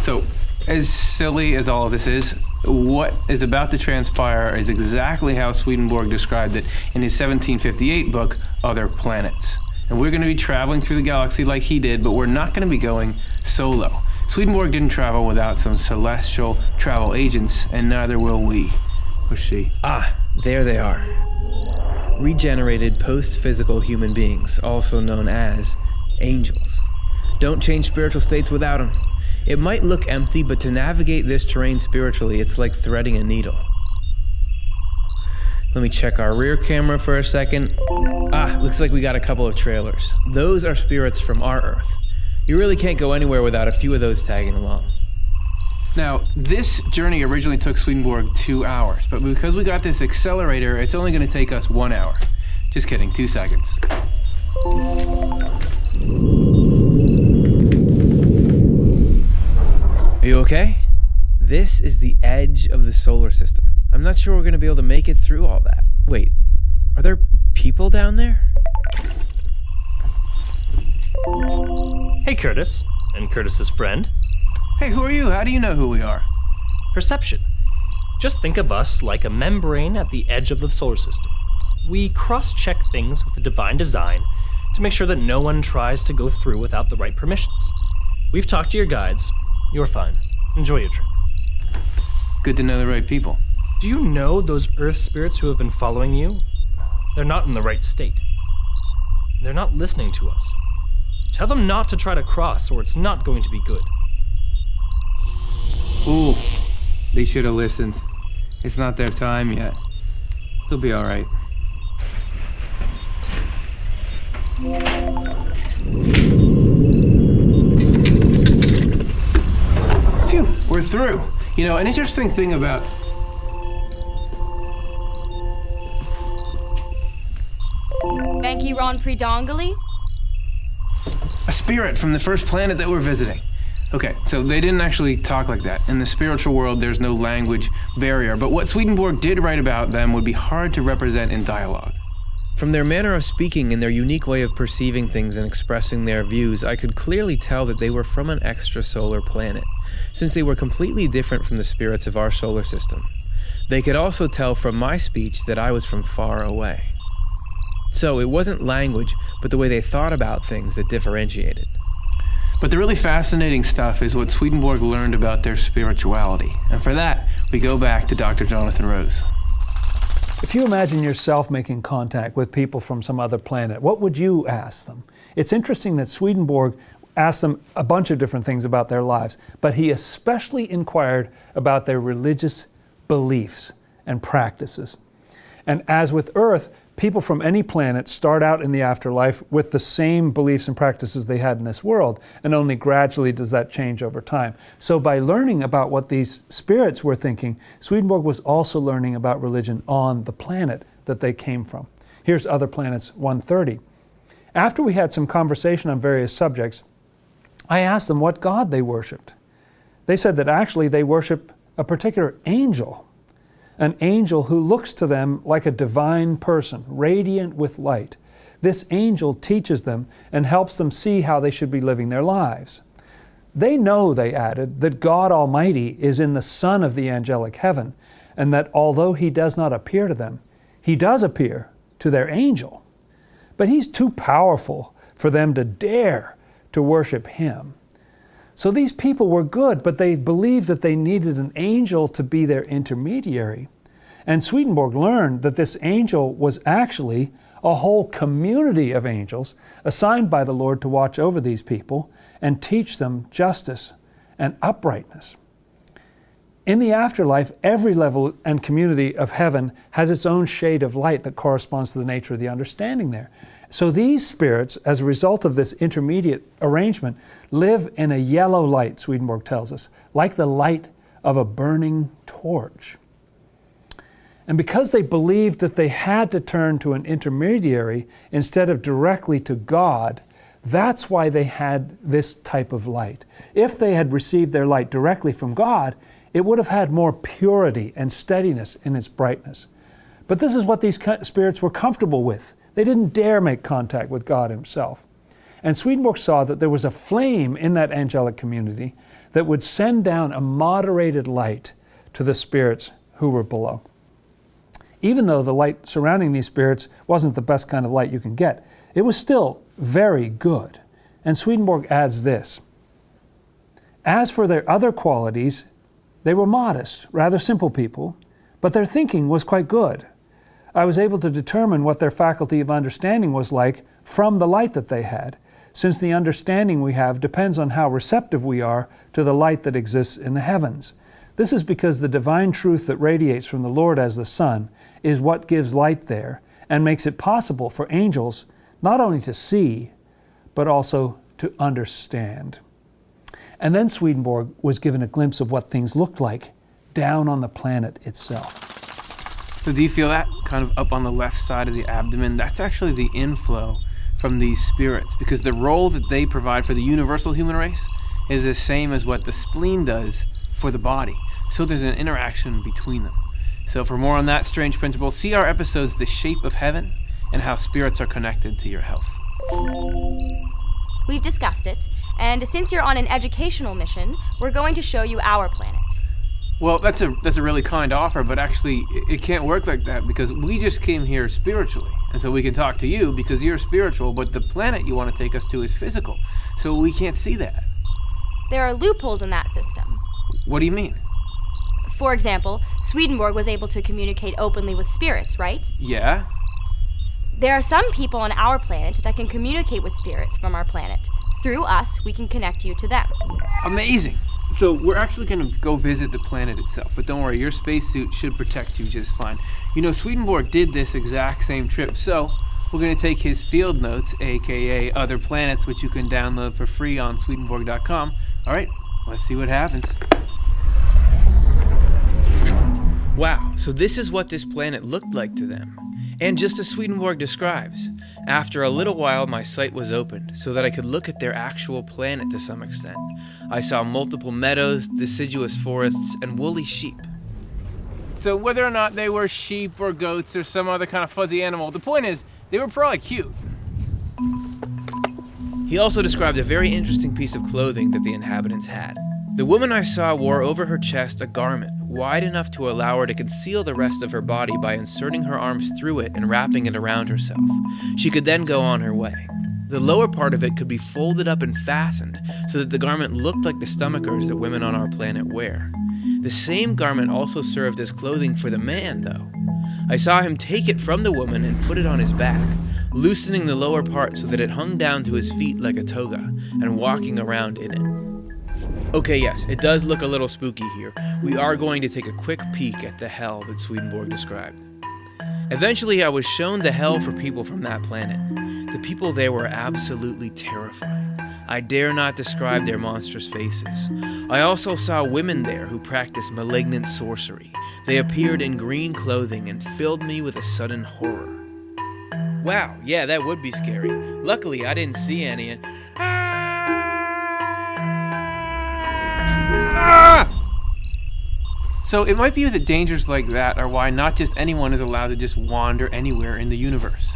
So, as silly as all of this is, what is about to transpire is exactly how Swedenborg described it in his 1758 book, Other Planets. And we're going to be traveling through the galaxy like he did, but we're not going to be going solo. Swedenborg didn't travel without some celestial travel agents, and neither will we. Or she. There they are. Regenerated post-physical human beings, also known as angels. Don't change spiritual states without them. It might look empty, but to navigate this terrain spiritually, it's like threading a needle. Let me check our rear camera for a second. Looks like we got a couple of trailers. Those are spirits from our Earth. You really can't go anywhere without a few of those tagging along. Now, this journey originally took Swedenborg 2 hours, but because we got this accelerator, it's only going to take us 1 hour. Just kidding, 2 seconds. Are you okay? This is the edge of the solar system. I'm not sure we're going to be able to make it through all that. Wait, are there people down there? Hey, Curtis, and Curtis's friend. Hey, who are you? How do you know who we are? Perception. Just think of us like a membrane at the edge of the solar system. We cross-check things with the divine design to make sure that no one tries to go through without the right permissions. We've talked to your guides. You're fine. Enjoy your trip. Good to know the right people. Do you know those Earth spirits who have been following you? They're not in the right state. They're not listening to us. Tell them not to try to cross, or it's not going to be good. Ooh, they should have listened. It's not their time yet. They'll be all right. Phew, we're through. You know, an interesting thing about... Banky Ron Predongali? A spirit from the first planet that we're visiting. Okay, so they didn't actually talk like that. In the spiritual world, there's no language barrier, but what Swedenborg did write about them would be hard to represent in dialogue. From their manner of speaking and their unique way of perceiving things and expressing their views, I could clearly tell that they were from an extrasolar planet, since they were completely different from the spirits of our solar system. They could also tell from my speech that I was from far away. So it wasn't language, but the way they thought about things that differentiated. But the really fascinating stuff is what Swedenborg learned about their spirituality. And for that, we go back to Dr. Jonathan Rose. If you imagine yourself making contact with people from some other planet, what would you ask them? It's interesting that Swedenborg asked them a bunch of different things about their lives, but he especially inquired about their religious beliefs and practices. And as with Earth, people from any planet start out in the afterlife with the same beliefs and practices they had in this world, and only gradually does that change over time. So by learning about what these spirits were thinking, Swedenborg was also learning about religion on the planet that they came from. Here's Other Planets 130. After we had some conversation on various subjects, I asked them what god they worshipped. They said that actually they worship a particular angel, an angel who looks to them like a divine person, radiant with light. This angel teaches them and helps them see how they should be living their lives. They know, they added, that God Almighty is in the Son of the angelic heaven, and that although He does not appear to them, He does appear to their angel. But He's too powerful for them to dare to worship Him. So these people were good, but they believed that they needed an angel to be their intermediary. And Swedenborg learned that this angel was actually a whole community of angels assigned by the Lord to watch over these people and teach them justice and uprightness. In the afterlife, every level and community of heaven has its own shade of light that corresponds to the nature of the understanding there. So these spirits, as a result of this intermediate arrangement, live in a yellow light, Swedenborg tells us, like the light of a burning torch. And because they believed that they had to turn to an intermediary instead of directly to God, that's why they had this type of light. If they had received their light directly from God, it would have had more purity and steadiness in its brightness. But this is what these spirits were comfortable with. They didn't dare make contact with God Himself. And Swedenborg saw that there was a flame in that angelic community that would send down a moderated light to the spirits who were below. Even though the light surrounding these spirits wasn't the best kind of light you can get, it was still very good. And Swedenborg adds this: as for their other qualities, they were modest, rather simple people, but their thinking was quite good. I was able to determine what their faculty of understanding was like from the light that they had, since the understanding we have depends on how receptive we are to the light that exists in the heavens. This is because the divine truth that radiates from the Lord as the sun is what gives light there and makes it possible for angels not only to see, but also to understand. And then Swedenborg was given a glimpse of what things looked like down on the planet itself. So do you feel that kind of up on the left side of the abdomen? That's actually the inflow from these spirits, because the role that they provide for the universal human race is the same as what the spleen does for the body. So there's an interaction between them. So for more on that strange principle, see our episodes The Shape of Heaven and How Spirits Are Connected to Your Health. We've discussed it, and since you're on an educational mission, we're going to show you our planet. Well, that's a really kind offer, but actually it can't work like that, because we just came here spiritually. And so we can talk to you because you're spiritual, but the planet you want to take us to is physical. So we can't see that. There are loopholes in that system. What do you mean? For example, Swedenborg was able to communicate openly with spirits, right? Yeah? There are some people on our planet that can communicate with spirits from our planet. Through us, we can connect you to them. Amazing. So we're actually going to go visit the planet itself, but don't worry, your spacesuit should protect you just fine. You know, Swedenborg did this exact same trip, so we're going to take his field notes, aka Other Planets, which you can download for free on Swedenborg.com. All right, let's see what happens. Wow, so this is what this planet looked like to them. And just as Swedenborg describes, after a little while my sight was opened so that I could look at their actual planet to some extent. I saw multiple meadows, deciduous forests, and woolly sheep. So whether or not they were sheep or goats or some other kind of fuzzy animal, the point is, they were probably cute. He also described a very interesting piece of clothing that the inhabitants had. The woman I saw wore over her chest a garment wide enough to allow her to conceal the rest of her body by inserting her arms through it and wrapping it around herself. She could then go on her way. The lower part of it could be folded up and fastened so that the garment looked like the stomachers that women on our planet wear. The same garment also served as clothing for the man, though. I saw him take it from the woman and put it on his back, loosening the lower part so that it hung down to his feet like a toga, and walking around in it. Okay, yes, it does look a little spooky here. We are going to take a quick peek at the hell that Swedenborg described. Eventually, I was shown the hell for people from that planet. The people there were absolutely terrifying. I dare not describe their monstrous faces. I also saw women there who practiced malignant sorcery. They appeared in green clothing and filled me with a sudden horror. Wow, yeah, that would be scary. Luckily, I didn't see any. So it might be that dangers like that are why not just anyone is allowed to just wander anywhere in the universe.